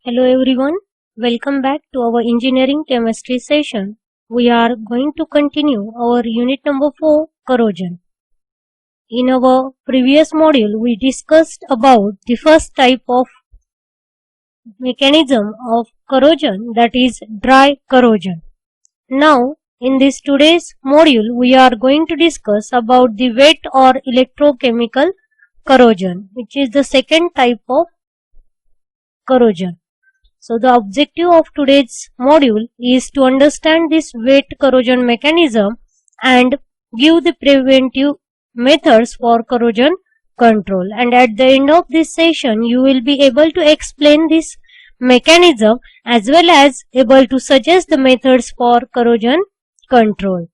Hello everyone, welcome back to our engineering chemistry session. We are going to continue our unit number 4, corrosion. In our previous module, we discussed about the first type of mechanism of corrosion, that is dry corrosion. Now, in this today's module, we are going to discuss about the wet or electrochemical corrosion, which is the second type of corrosion. So the objective of today's module is to understand this wet corrosion mechanism and give the preventive methods for corrosion control. And at the end of this session, you will be able to explain this mechanism as well as able to suggest the methods for corrosion control.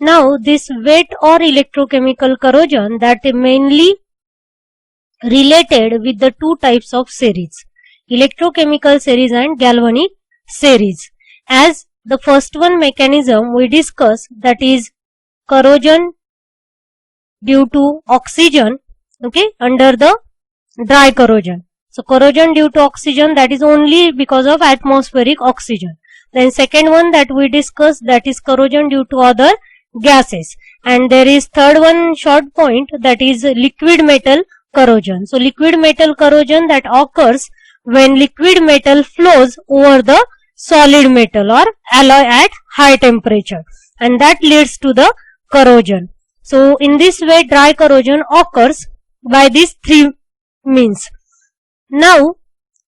Now this wet or electrochemical corrosion that is mainly related with the two types of series, electrochemical series and galvanic series. As the first one mechanism we discussed, that is corrosion due to oxygen, under the dry corrosion. So corrosion due to oxygen, that is only because of atmospheric oxygen. Then second one that we discussed, that is corrosion due to other gases. And there is third one short point, that is liquid metal corrosion. So liquid metal corrosion that occurs when liquid metal flows over the solid metal or alloy at high temperature, and that leads to the corrosion. So in this way dry corrosion occurs by these three means. Now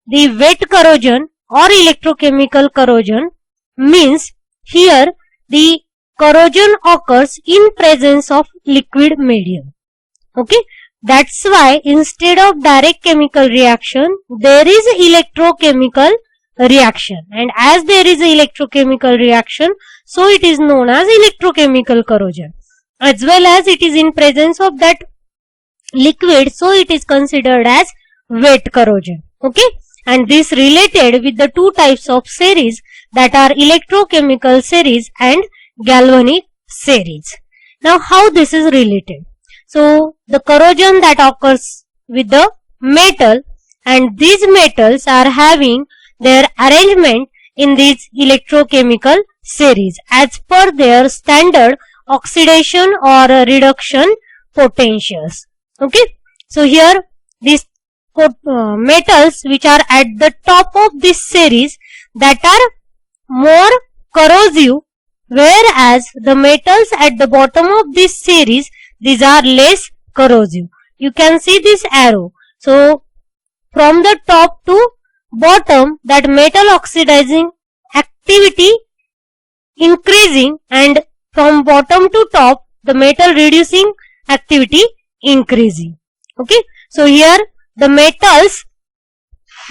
the wet corrosion or electrochemical corrosion means here the corrosion occurs in presence of liquid medium. That's why instead of direct chemical reaction, there is electrochemical reaction. And as there is electrochemical reaction, so it is known as electrochemical corrosion. As well as it is in presence of that liquid, so it is considered as wet corrosion. And this related with the two types of series, that are electrochemical series and galvanic series. Now how this is related? So the corrosion that occurs with the metal, and these metals are having their arrangement in these electrochemical series as per their standard oxidation or reduction potentials. So here these metals which are at the top of this series, that are more corrosive, whereas the metals at the bottom of this series, these are less corrosive. You can see this arrow. So from the top to bottom, that metal oxidizing activity increasing, and from bottom to top the metal reducing activity increasing. So here the metals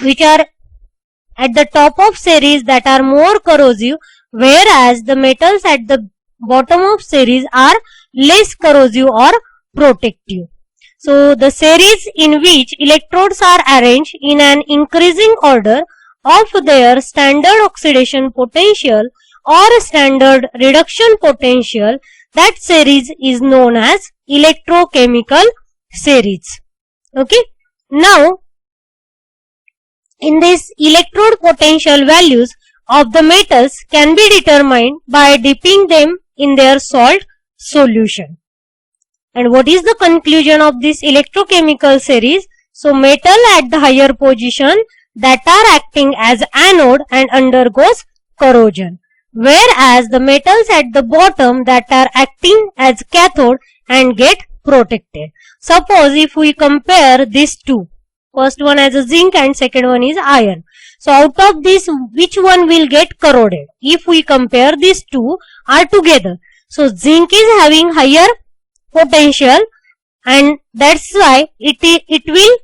which are at the top of series, that are more corrosive, whereas the metals at the bottom of series are less corrosive or protective. So the series in which electrodes are arranged in an increasing order of their standard oxidation potential or standard reduction potential, that series is known as electrochemical series. Now in this electrode potential values of the metals can be determined by dipping them in their salt solution. And what is the conclusion of this electrochemical series? So metal at the higher position that are acting as anode and undergoes corrosion, whereas the metals at the bottom that are acting as cathode and get protected. Suppose if we compare these two, first one as a zinc and second one is iron. So out of this, which one will get corroded? If we compare these two are together, so zinc is having higher potential, and that's why it will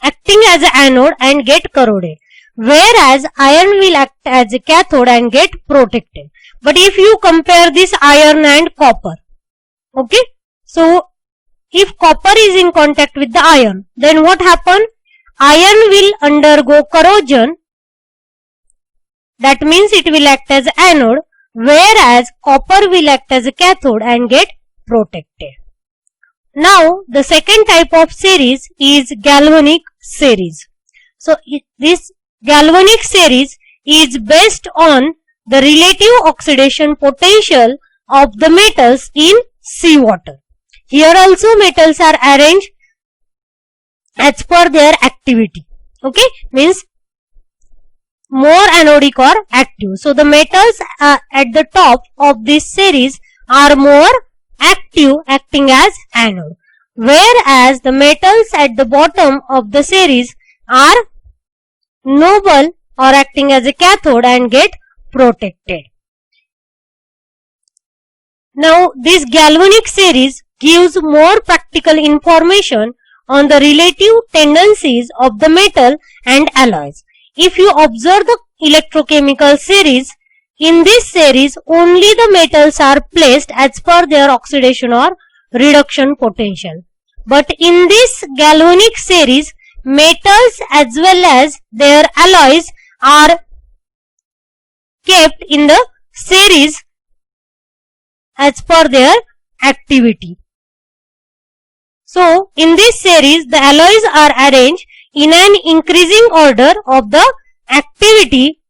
acting as an anode and get corroded, whereas iron will act as a cathode and get protected. But if you compare this iron and copper, so if copper is in contact with the iron, then what happen? Iron will undergo corrosion, that means it will act as anode, whereas copper will act as a cathode and get protected. Now the second type of series is galvanic series. So this galvanic series is based on the relative oxidation potential of the metals in seawater. Here also metals are arranged as per their activity. Okay, means more anodic or active. So the metals at the top of this series are more active, acting as anode, whereas the metals at the bottom of the series are noble or acting as a cathode and get protected. Now this galvanic series gives more practical information on the relative tendencies of the metal and alloys. If you observe the electrochemical series, in this series only the metals are placed as per their oxidation or reduction potential. But in this galvanic series, metals as well as their alloys are kept in the series as per their activity. So in this series the alloys are arranged in an increasing order of the activity,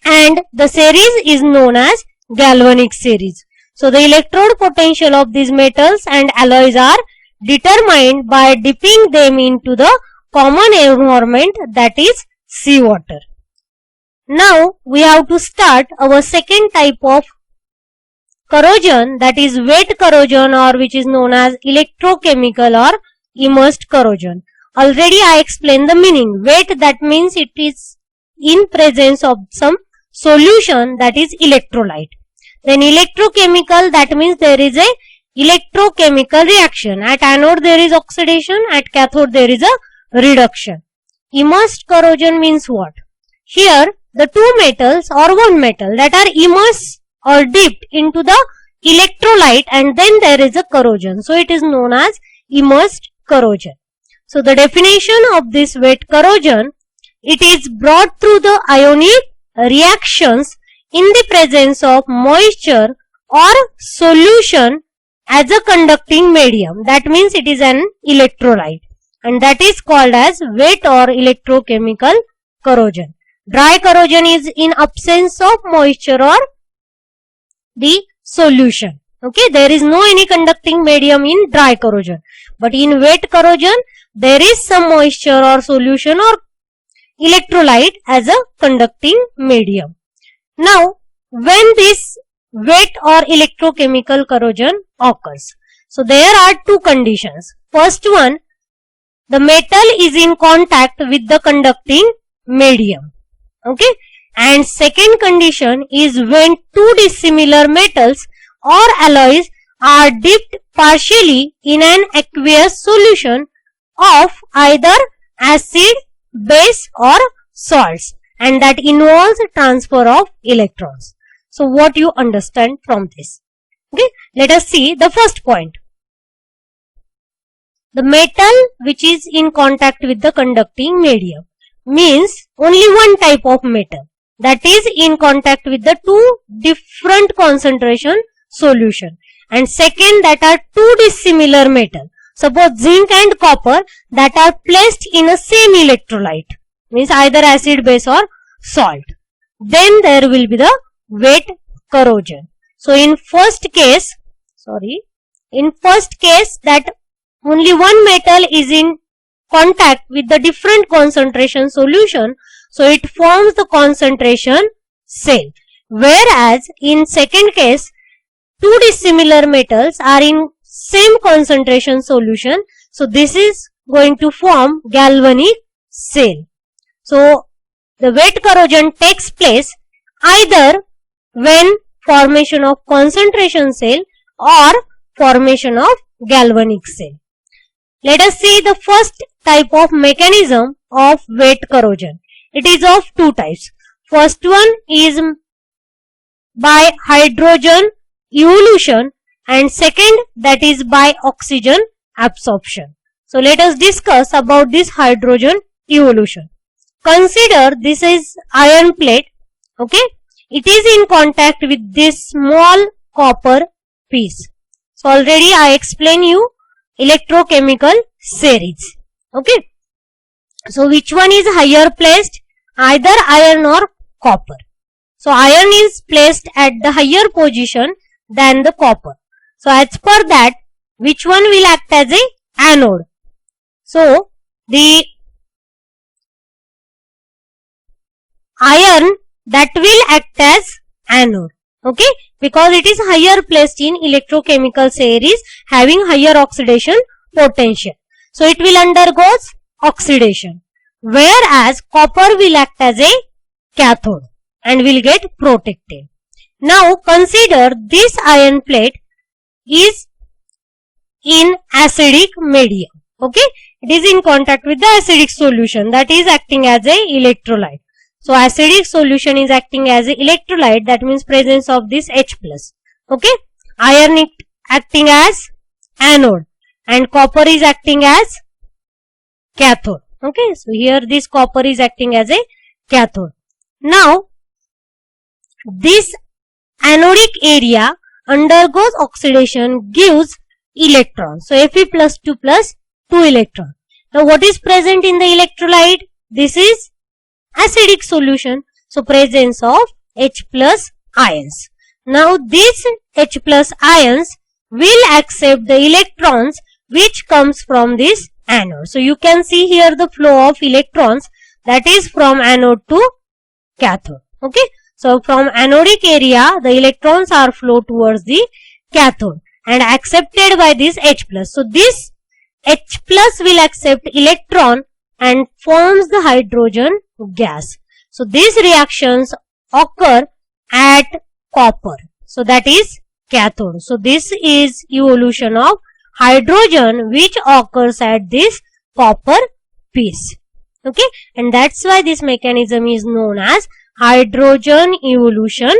and the series is known as galvanic series. So the electrode potential of these metals and alloys are determined by dipping them into the common environment, that is seawater. Now we have to start our second type of corrosion, that is wet corrosion, or which is known as electrochemical or immersed corrosion. Already I explained the meaning. Wet, that means it is in presence of some solution, that is electrolyte. Then electrochemical, that means there is a electrochemical reaction. At anode there is oxidation, at cathode there is a reduction. Immersed corrosion means what? Here the two metals or one metal that are immersed or dipped into the electrolyte, and then there is a corrosion. So it is known as immersed corrosion. So the definition of this wet corrosion, it is brought through the ionic reactions in the presence of moisture or solution as a conducting medium. That means it is an electrolyte, and that is called as wet or electrochemical corrosion. Dry corrosion is in absence of moisture or the solution. Okay, there is no any conducting medium in dry corrosion, but in wet corrosion there is some moisture or solution or electrolyte as a conducting medium. Now when this wet or electrochemical corrosion occurs, so there are two conditions. First one, the metal is in contact with the conducting medium. Okay, and second condition is when two dissimilar metals or alloys are dipped partially in an aqueous solution of either acid, base or salts, and that involves transfer of electrons. So what you understand from this? Okay, let us see the first point. The metal which is in contact with the conducting medium means only one type of metal that is in contact with the two different concentration solution, and second, that are two dissimilar metal, suppose zinc and copper, that are placed in a same electrolyte, means either acid, base or salt. Then there will be the wet corrosion. So in first case that only one metal is in contact with the different concentration solution, so it forms the concentration cell. Whereas in second case, two dissimilar metals are in same concentration solution, so this is going to form galvanic cell. So the wet corrosion takes place either when formation of concentration cell or formation of galvanic cell. Let us see the first type of mechanism of wet corrosion. It is of two types. First one is by hydrogen evolution, and second, that is by oxygen absorption. So let us discuss about this hydrogen evolution. Consider this is iron plate. Okay, it is in contact with this small copper piece. So already I explained you electrochemical series. Okay, So which one is higher placed? Either iron or copper. So iron is placed at the higher position than the copper. So as per that, which one will act as a anode? So the iron that will act as anode. Okay, because it is higher placed in electrochemical series having higher oxidation potential. So it will undergo oxidation, whereas copper will act as a cathode and will get protected. Now consider this iron plate is in acidic medium. Okay, it is in contact with the acidic solution that is acting as a electrolyte. So acidic solution is acting as an electrolyte, that means presence of this H+. Okay, iron acting as anode and copper is acting as cathode. Okay, so here this copper is acting as a cathode. Now this anodic area undergoes oxidation, gives electrons. So Fe+2 plus 2 electron. Now what is present in the electrolyte? This is acidic solution. So presence of H plus ions. Now these H plus ions will accept the electrons which comes from this anode. So you can see here the flow of electrons that is from anode to cathode. Okay. So from anodic area the electrons are flow towards the cathode and accepted by this H plus. So this H plus will accept electron and forms the hydrogen gas. So these reactions occur at copper. So that is cathode. So this is evolution of hydrogen which occurs at this copper piece. Okay, and that's why this mechanism is known as hydrogen evolution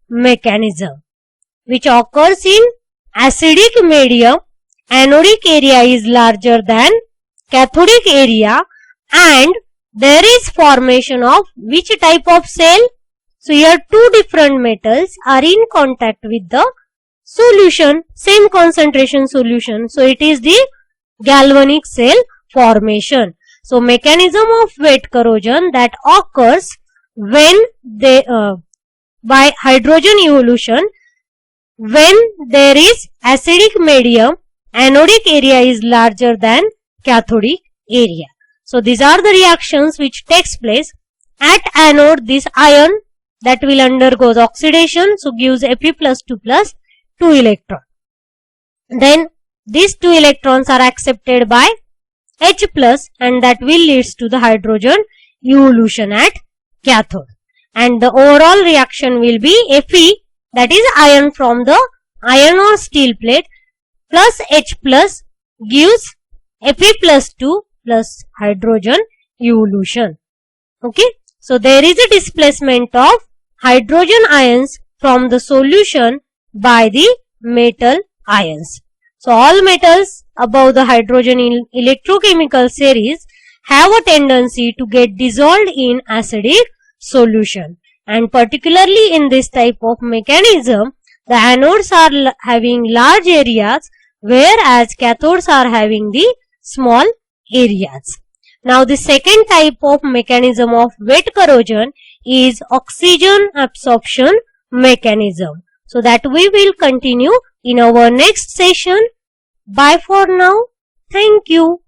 mechanism, which occurs in acidic medium. Anodic area is larger than cathodic area and there is formation of which type of cell? So here two different metals are in contact with the solution, same concentration solution. So it is the galvanic cell formation. So mechanism of wet corrosion that occurs when they by hydrogen evolution, when there is acidic medium, anodic area is larger than cathodic area. So these are the reactions which takes place at anode. This iron that will undergo oxidation, so gives Fe+2 plus 2 electron. Then these 2 electrons are accepted by H plus and that will leads to the hydrogen evolution at cathode. And the overall reaction will be Fe, that is iron from the iron or steel plate, plus H plus gives Fe+2 plus hydrogen evolution. Okay, so there is a displacement of hydrogen ions from the solution by the metal ions. So all metals above the hydrogen in electrochemical series have a tendency to get dissolved in acidic solution, and particularly in this type of mechanism the anodes are having large areas whereas cathodes are having the small areas. Now the second type of mechanism of wet corrosion is oxygen absorption mechanism. So that we will continue in our next session. Bye for now. Thank you.